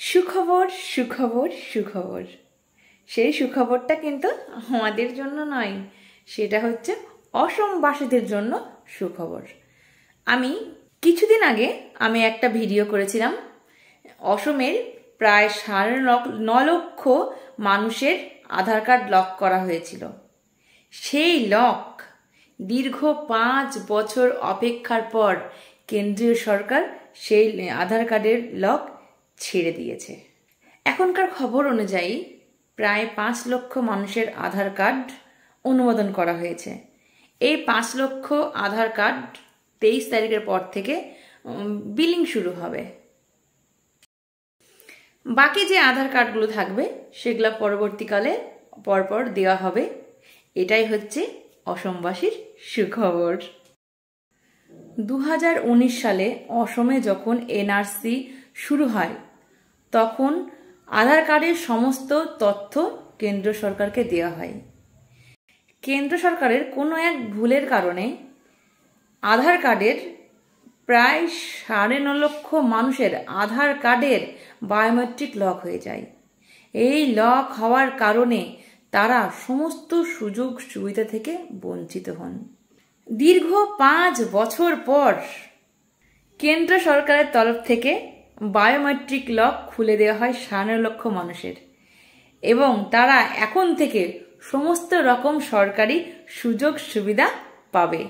সুখবর সুখবর সুখবর। সেই সুখবরটা কিন্তু আমাদের জন্য নয়, সেটা হচ্ছে অসমবাসীদের জন্য সুখবর। আমি কিছুদিন আগে একটা ভিডিও করেছিলাম। অসমের প্রায় 9.5 লক্ষ মানুষের আধার কার্ড লক করা হয়েছিল। সেই লক দীর্ঘ 5 বছর অপেক্ষার পর কেন্দ্রীয় সরকার সেই আধার কার্ডের লক ছেড়ে দিয়েছে। এখনকার খবর অনুযায়ী প্রায় 5 লক্ষ মানুষের আধার কার্ড অনুমোদন করা হয়েছে। এই 5 লক্ষ আধার কার্ড 23 তারিখের পর থেকে বিলিং শুরু হবে। বাকি যে আধার কার্ডগুলো থাকবে সেগুলো পরবর্তীকালে পরপর দেওয়া হবে। এটাই হচ্ছে অসমবাসীর সুখবর। 2019 সালে অসমে যখন এনআরসি শুরু হয় তখন আধার কার্ডের সমস্ত তথ্য কেন্দ্র সরকারকে দেওয়া হয়। কেন্দ্র সরকারের কোনো এক ভুলের কারণে আধার কার্ডের প্রায় 9.5 লক্ষ মানুষের আধার কার্ডের বায়োমেট্রিক লক হয়ে যায়। এই লক হওয়ার কারণে তারা সমস্ত সুযোগ সুবিধা থেকে বঞ্চিত হন। দীর্ঘ 5 বছর পর কেন্দ্র সরকারের তরফ থেকে বায়োমেট্রিক লক খুলে দেওয়া হয় 9.5 লক্ষ মানুষের, এবং তারা এখন থেকে সমস্ত রকম সরকারি সুযোগ সুবিধা পাবে।